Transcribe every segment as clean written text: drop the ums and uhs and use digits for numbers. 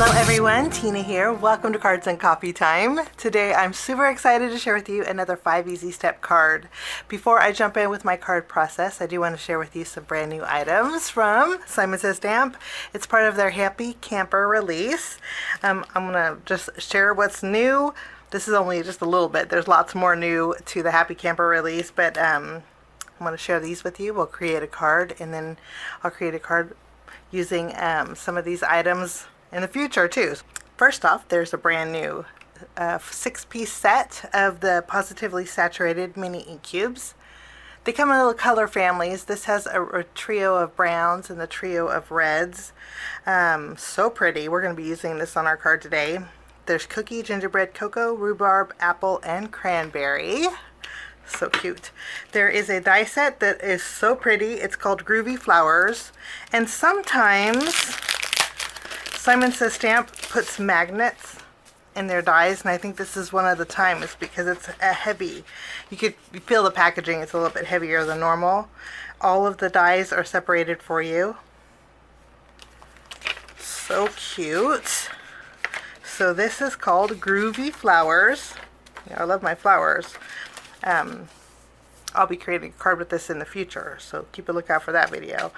Hello everyone, Tina here. Welcome to Cards and Coffee Time. Today I'm super excited to share with you another 5 easy step card. Before I jump in with my card process, I do want to share with you some brand new items from Simon Says Stamp. It's part of their Happy Camper release. I'm going to just share what's new. This is only just a little bit. There's lots more new to the Happy Camper release, but I'm going to share these with you. We'll create a card, and then I'll create a card using some of these items in the future too. First off, there's a brand new 6-piece set of the Pawsitively saturated mini ink cubes. They come in little color families. This has a trio of browns and a trio of reds. So pretty. We're going to be using this on our card today. There's cookie, gingerbread, cocoa, rhubarb, apple, and cranberry. So cute. There is a die set that is so pretty. It's called Groovy Flowers. And sometimes Simon Says Stamp puts magnets in their dies, and I think this is one of the times because it's heavy. You feel the packaging, it's a little bit heavier than normal. All of the dies are separated for you. So cute. So this is called Groovy Flowers. Yeah, I love my flowers. I'll be creating a card with this in the future, so keep a lookout for that video.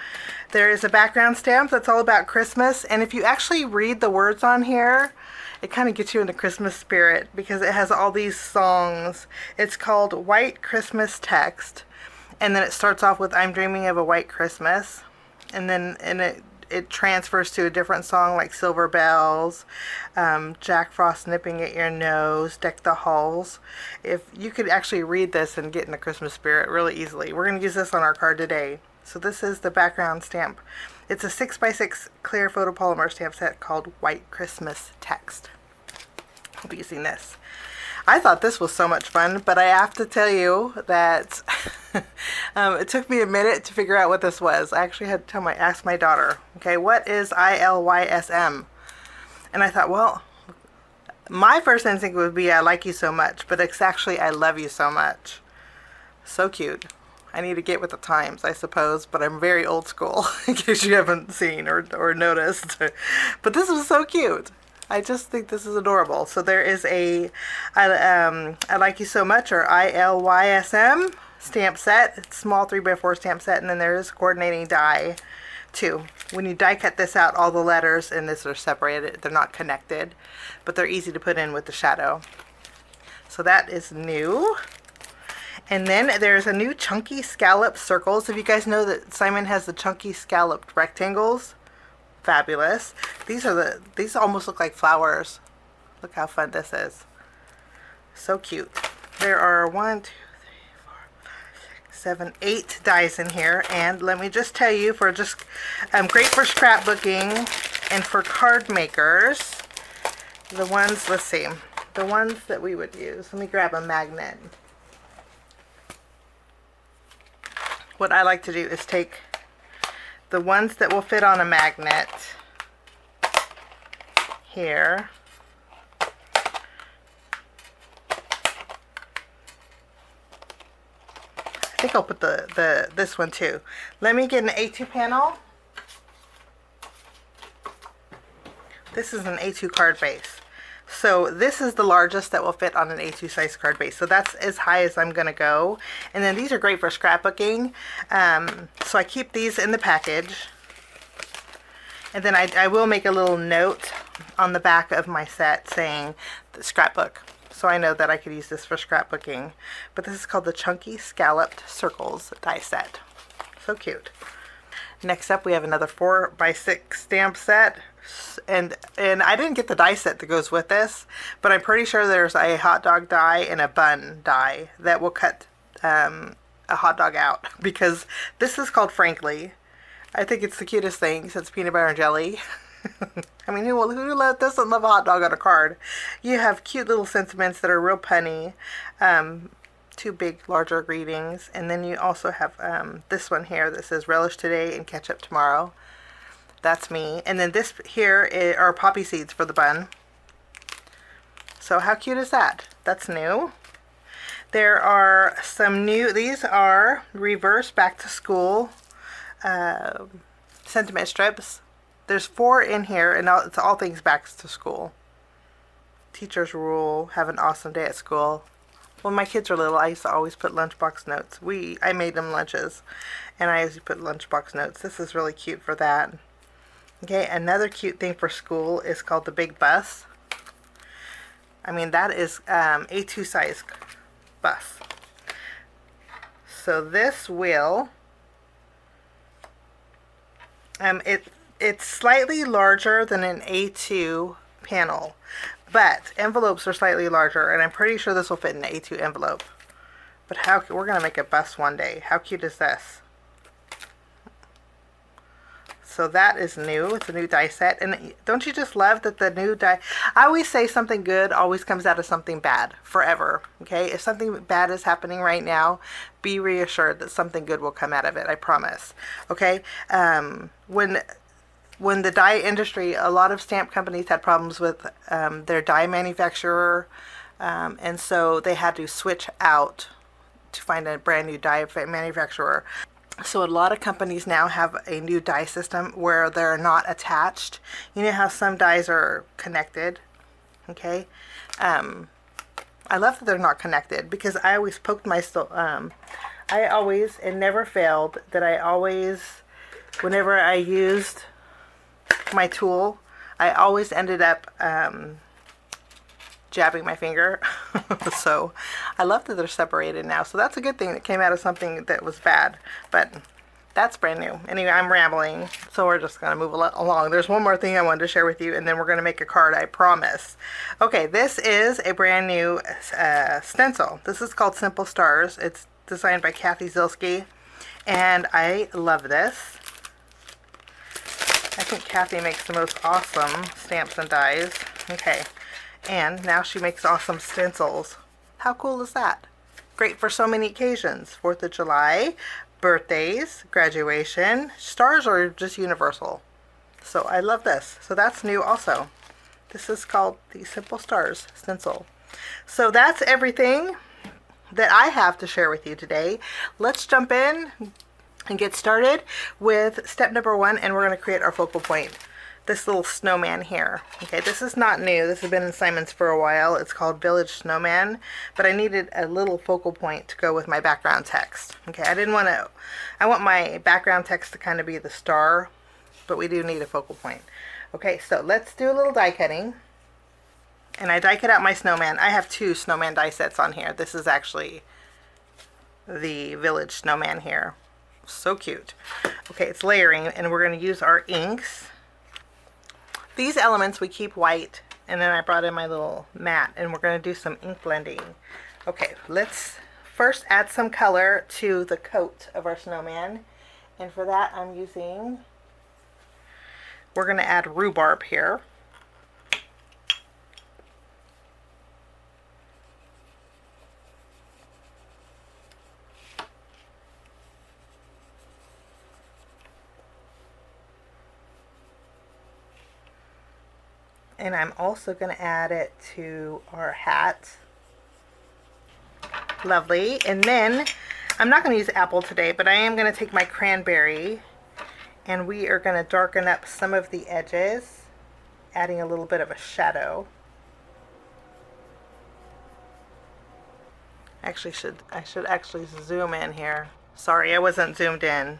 There is a background stamp that's all about Christmas, and if you actually read the words on here, it kind of gets you in the Christmas spirit because it has all these songs. It's called White Christmas Text, and then it starts off with I'm Dreaming of a White Christmas, and then it transfers to a different song like Silver Bells, Jack Frost Nipping at Your Nose, Deck the Halls. If you could actually read this and get in the Christmas spirit really easily. We're going to use this on our card today. So this is the background stamp. It's a 6x6 clear photopolymer stamp set called White Christmas Text. I'll be using this. I thought this was so much fun, but I have to tell you that it took me a minute to figure out what this was. I actually had to ask my daughter, okay, what is ILYSM? And I thought, well, my first instinct would be I like you so much, but it's actually I love you so much. So cute. I need to get with the times, I suppose, but I'm very old school, in case you haven't seen or noticed. But this was so cute. I just think this is adorable. So there is a I like you so much, or ILYSM stamp set. It's small 3x4 stamp set, and then there is a coordinating die too. When you die cut this out, all the letters in this are separated. They're not connected, but they're easy to put in with the shadow. So that is new. And then there's a new chunky scallop circles. If you guys know that Simon has the chunky scalloped rectangles, fabulous. These almost look like flowers. Look how fun this is. So cute. There are 1, 2, 3, 4, 5, 6, 7, 8 dies in here, and let me just tell you, for just great for scrapbooking and for card makers. The ones, let's see, the ones that we would use. Let me grab a magnet. What I like to do is take the ones that will fit on a magnet here. I think I'll put this one too. Let me get an A2 panel. This is an A2 card base. So this is the largest that will fit on an A2 size card base. So that's as high as I'm going to go. And then these are great for scrapbooking. So I keep these in the package. And then I will make a little note on the back of my set saying the scrapbook. So I know that I could use this for scrapbooking. But this is called the Chunky Scalloped Circles die set. So cute. Next up, we have another 4x6 stamp set. And I didn't get the die set that goes with this, but I'm pretty sure there's a hot dog die and a bun die that will cut a hot dog out, because this is called Frankly. I think it's the cutest thing since peanut butter and jelly. I mean, who doesn't love a hot dog on a card? You have cute little sentiments that are real punny. 2 big, larger greetings. And then you also have this one here that says relish today and ketchup tomorrow. That's me. And then this here are poppy seeds for the bun. So how cute is that? That's new. There are some new, these are reverse back to school sentiment strips. There's 4 in here, and it's all things back to school. Teacher's rule, have an awesome day at school. When my kids were little, I used to always put lunchbox notes. I made them lunches, and I used to put lunchbox notes. This is really cute for that. Okay, another cute thing for school is called the Big Bus. I mean, that is A2 size bus. So this will, it's slightly larger than an A2 panel, but envelopes are slightly larger, and I'm pretty sure this will fit in an A2 envelope. But we're going to make a bus one day. How cute is this? So that is new. It's a new die set. And don't you just love that the new die... I always say something good always comes out of something bad. Forever. Okay? If something bad is happening right now, be reassured that something good will come out of it. I promise. Okay? When the die industry, a lot of stamp companies had problems with their die manufacturer. And so they had to switch out to find a brand new die manufacturer. So a lot of companies now have a new die system where they're not attached. You know how some dies are connected? Okay. I love that they're not connected, because I always poked my I always, it never failed, that I always, whenever I used my tool, I always ended up jabbing my finger. So I love that they're separated now. So that's a good thing that came out of something that was bad, but that's brand new. Anyway, I'm rambling, so we're just going to move along. There's one more thing I wanted to share with you, and then we're going to make a card, I promise. Okay, this is a brand new stencil. This is called Simple Stars. It's designed by Kathy Zilski, and I love this. I think Kathy makes the most awesome stamps and dies. Okay. And now she makes awesome stencils. How cool is that? Great for so many occasions. 4th of July, birthdays, graduation. Stars are just universal. So I love this. So that's new also. This is called the Simple Stars stencil. So that's everything that I have to share with you today. Let's jump in and get started with step number 1, and we're going to create our focal point. This little snowman here. Okay, this is not new. This has been in Simon's for a while. It's called Village Snowman, but I needed a little focal point to go with my background text. Okay, I want my background text to kind of be the star, but we do need a focal point. Okay, so let's do a little die cutting. And I die cut out my snowman. I have 2 snowman die sets on here. This is actually the Village Snowman here. So cute. Okay, it's layering, and we're going to use our inks. These elements we keep white, and then I brought in my little mat, and we're going to do some ink blending. Okay, let's first add some color to the coat of our snowman, and for that we're going to add rhubarb here. And I'm also going to add it to our hat. Lovely. And then, I'm not going to use apple today, but I am going to take my cranberry, and we are going to darken up some of the edges, adding a little bit of a shadow. Actually, I should actually zoom in here. Sorry, I wasn't zoomed in.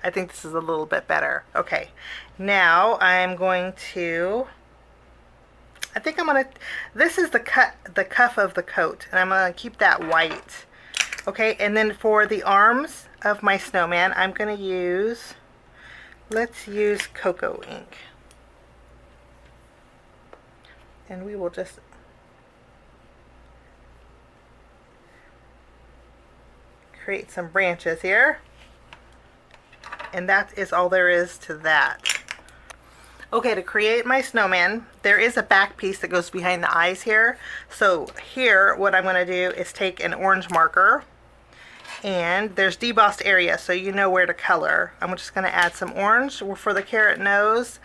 I think this is a little bit better. Okay. Now, I'm going to... this is the cuff of the coat, and I'm going to keep that white. Okay, and then for the arms of my snowman, I'm going to use, let's use cocoa ink. And we will just create some branches here. And that is all there is to that. Okay, to create my snowman, there is a back piece that goes behind the eyes here. So here, what I'm going to do is take an orange marker, and there's debossed area, so you know where to color. I'm just going to add some orange for the carrot nose,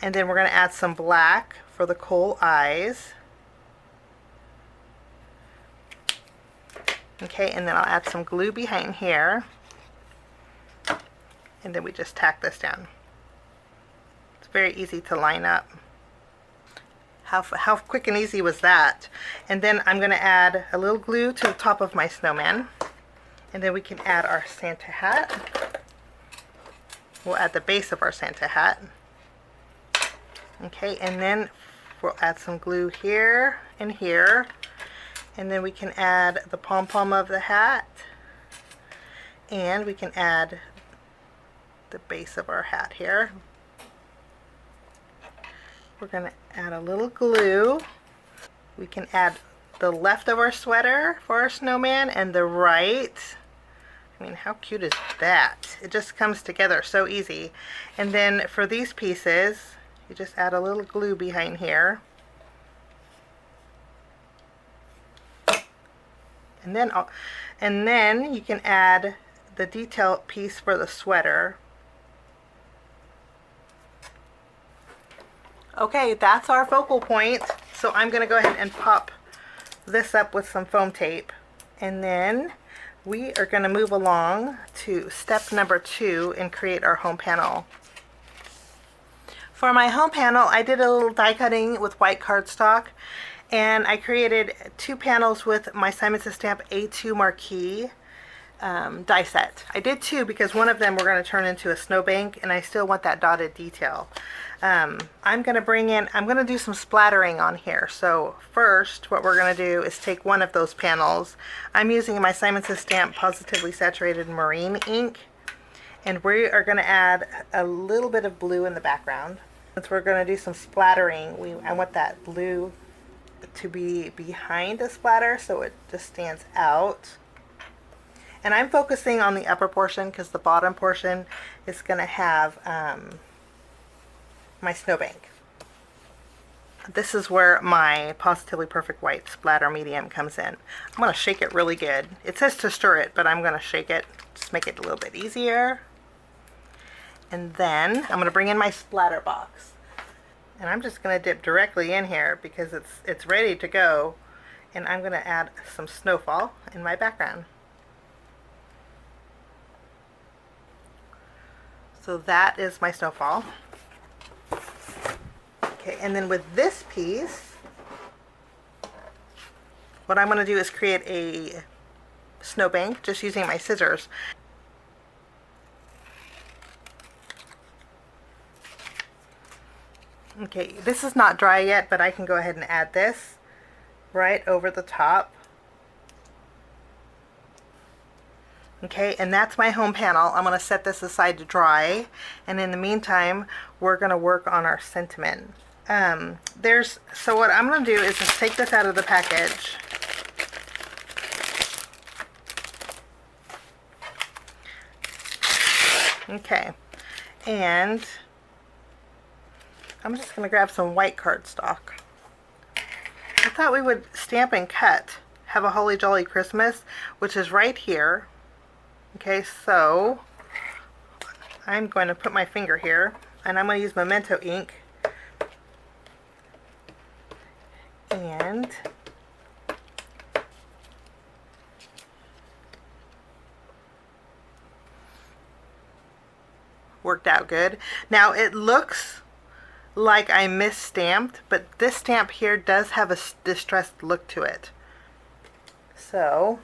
and then we're going to add some black for the coal eyes. Okay, and then I'll add some glue behind here, and then we just tack this down. It's very easy to line up. How quick and easy was that? And then I'm going to add a little glue to the top of my snowman. And then we can add our Santa hat. We'll add the base of our Santa hat. Okay, and then we'll add some glue here and here. And then we can add the pom-pom of the hat. And we can add the base of our hat here. We're going to add a little glue. We can add the left of our sweater for our snowman and the right. I mean, how cute is that? It just comes together so easy. And then for these pieces, you just add a little glue behind here. And then you can add the detail piece for the sweater. Okay, that's our focal point. So I'm going to go ahead and pop this up with some foam tape. And then we are going to move along to step number 2 and create our home panel. For my home panel, I did a little die cutting with white cardstock, and I created 2 panels with my Simon Says Stamp A2 Marquee die set. I did 2 because one of them we're going to turn into a snowbank, and I still want that dotted detail. I'm going to do some splattering on here. So first what we're going to do is take one of those panels. I'm using my Simon Says Stamp Positively Saturated Marine ink, and we are going to add a little bit of blue in the background. Since we're going to do some splattering, I want that blue to be behind the splatter so it just stands out. And I'm focusing on the upper portion because the bottom portion is going to have my snowbank. This is where my Positively Perfect White Splatter Medium comes in. I'm going to shake it really good. It says to stir it, but I'm going to shake it, just make it a little bit easier. And then I'm going to bring in my splatter box. And I'm just going to dip directly in here because it's ready to go. And I'm going to add some snowfall in my background. So that is my snowfall. Okay, and then with this piece, what I'm going to do is create a snowbank just using my scissors. Okay, this is not dry yet, but I can go ahead and add this right over the top. Okay, and that's my home panel. I'm going to set this aside to dry, and in the meantime we're going to work on our sentiment. So what I'm going to do is just take this out of the package. Okay, and I'm just going to grab some white cardstock. I thought we would stamp and cut Have a Holly Jolly Christmas, which is right here. Okay, so I'm going to put my finger here, and I'm going to use Memento ink. And worked out good. Now it looks like I misstamped, but this stamp here does have a distressed look to it. So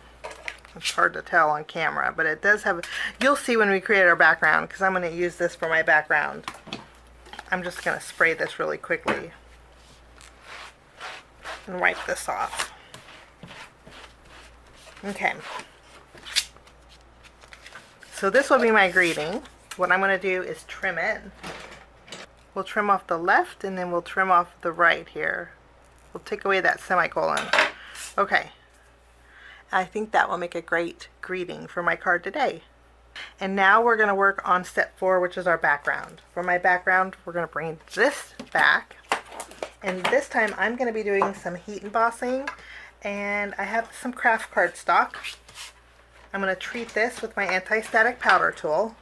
it's hard to tell on camera, but it does have, you'll see when we create our background, because I'm going to use this for my background. I'm just going to spray this really quickly and wipe this off. Okay. So this will be my greeting. What I'm going to do is trim it. We'll trim off the left, and then we'll trim off the right here. We'll take away that semicolon. Okay. I think that will make a great greeting for my card today. And now we're going to work on step 4, which is our background. For my background, we're going to bring this back. And this time I'm going to be doing some heat embossing. And I have some craft cardstock. I'm going to treat this with my anti-static powder tool.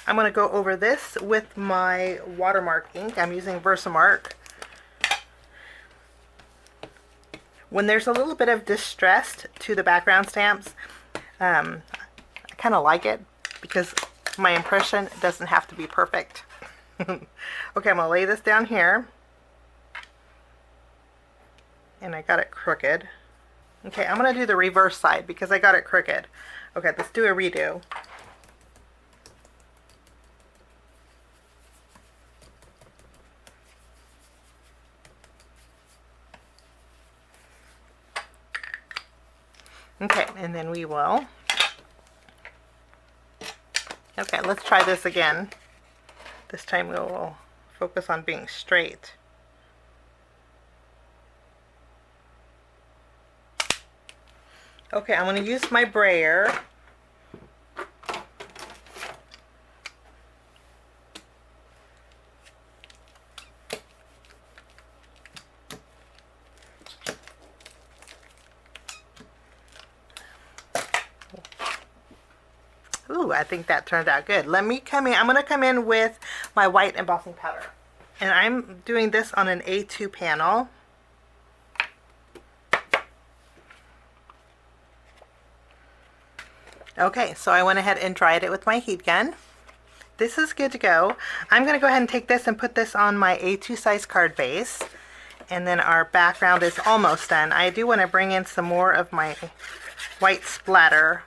I'm going to go over this with my watermark ink. I'm using Versamark. When there's a little bit of distress to the background stamps, I kind of like it because my impression doesn't have to be perfect. Okay, I'm gonna lay this down here. And I got it crooked. Okay, I'm gonna do the reverse side because I got it crooked. Okay, let's do a redo. Okay, and then we will. Okay, let's try this again. This time we'll focus on being straight. Okay, I'm going to use my brayer. Ooh, I think that turned out good. Let me come in. I'm going to come in with my white embossing powder. And I'm doing this on an A2 panel. Okay, so I went ahead and dried it with my heat gun. This is good to go. I'm going to go ahead and take this and put this on my A2 size card base. And then our background is almost done. I do want to bring in some more of my white splatter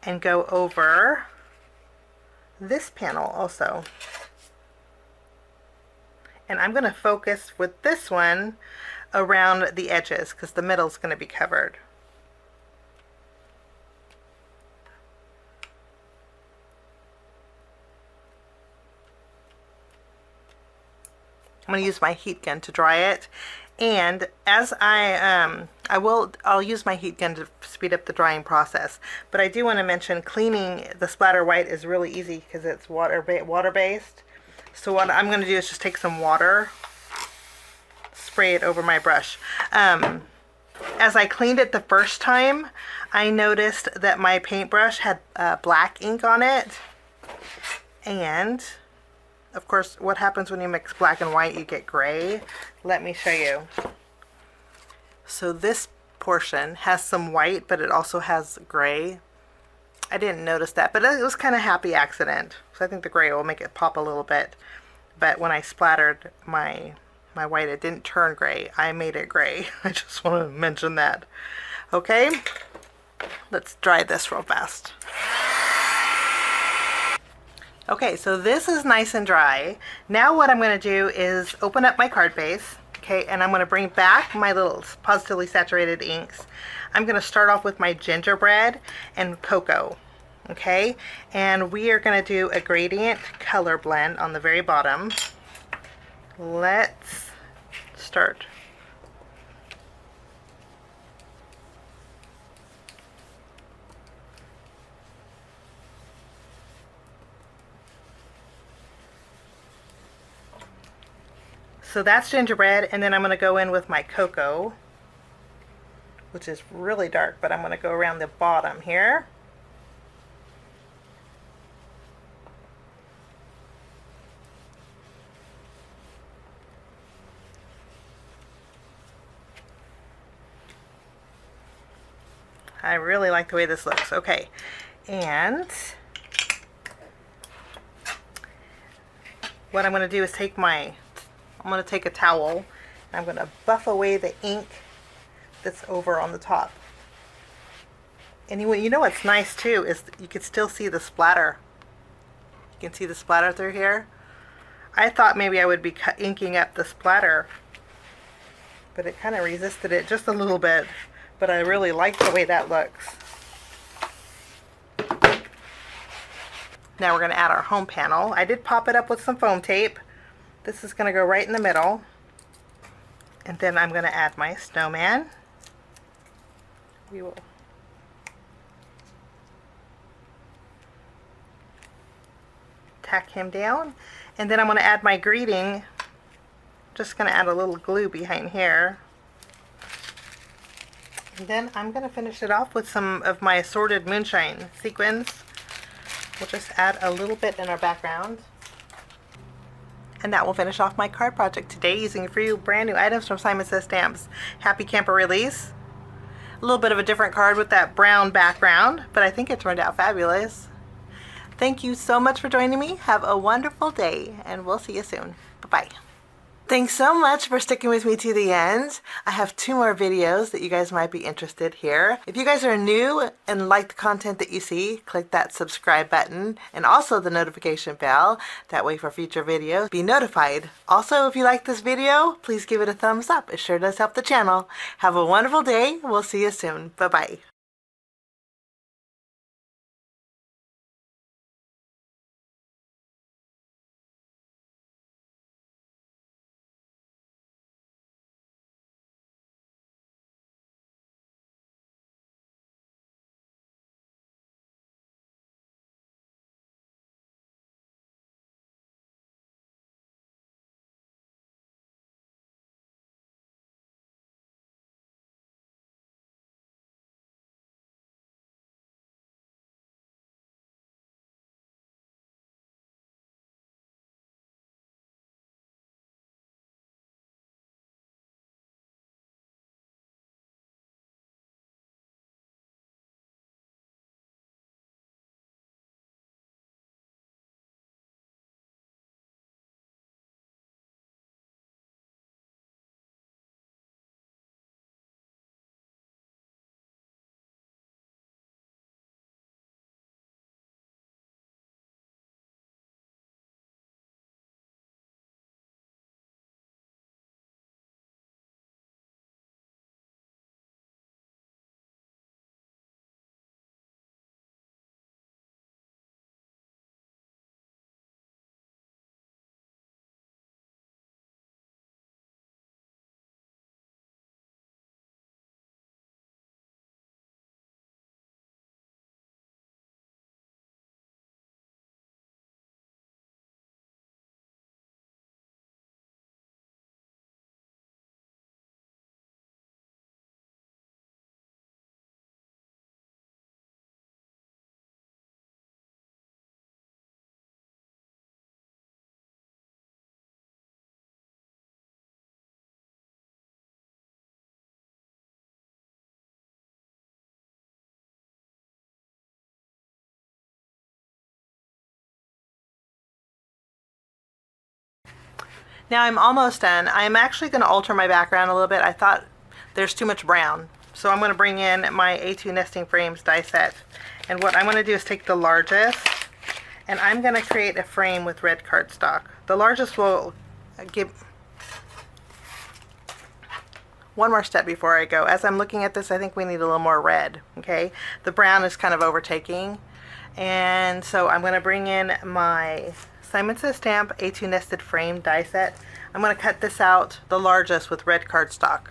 and go over this panel also. And I'm going to focus with this one around the edges because the middle is going to be covered. I'm going to use my heat gun to dry it, and as I'll use my heat gun to speed up the drying process. But I do want to mention cleaning the splatter white is really easy because it's water based. So what I'm going to do is just take some water, spray it over my brush. As I cleaned it the first time, I noticed that my paintbrush had black ink on it, and of course, what happens when you mix black and white, you get gray. Let me show you. So this portion has some white, but it also has gray. I didn't notice that, but it was kind of a happy accident. So I think the gray will make it pop a little bit. But when I splattered my white, it didn't turn gray. I made it gray. I just want to mention that. Okay, let's dry this real fast. Okay, so this is nice and dry. Now what I'm going to do is open up my card base, okay, and I'm going to bring back my little positively saturated inks. I'm going to start off with my gingerbread and cocoa, okay, and we are going to do a gradient color blend on the very bottom. Let's start. So that's gingerbread, and then I'm going to go in with my cocoa, which is really dark, but I'm going to go around the bottom here. I really like the way this looks. Okay, and what I'm going to do is I'm going to take a towel and I'm going to buff away the ink that's over on the top. And you know what's nice too is you can still see the splatter. You can see the splatter through here. I thought maybe I would be inking up the splatter, but it kind of resisted it just a little bit. But I really like the way that looks. Now we're going to add our home panel. I did pop it up with some foam tape. This is going to go right in the middle. And then I'm going to add my snowman. We will tack him down. And then I'm going to add my greeting. Just going to add a little glue behind here. And then I'm going to finish it off with some of my assorted moonshine sequins. We'll just add a little bit in our background. And that will finish off my card project today using 3 brand new items from Simon Says Stamps. Happy Camper Release. A little bit of a different card with that brown background, but I think it turned out fabulous. Thank you so much for joining me. Have a wonderful day, and we'll see you soon. Bye-bye. Thanks so much for sticking with me to the end. I have 2 more videos that you guys might be interested here. If you guys are new and like the content that you see, click that subscribe button and also the notification bell. That way for future videos, be notified. Also, if you like this video, please give it a thumbs up. It sure does help the channel. Have a wonderful day. We'll see you soon. Bye-bye. Now I'm almost done. I'm actually going to alter my background a little bit. I thought there's too much brown. So I'm going to bring in my A2 nesting frames die set. And what I'm going to do is take the largest, and I'm going to create a frame with red cardstock. The largest will give... One more step before I go. As I'm looking at this, I think we need a little more red, okay? The brown is kind of overtaking. And so I'm going to bring in my Simon Says Stamp A2 nested frame die set. I'm going to cut this out, the largest, with red cardstock.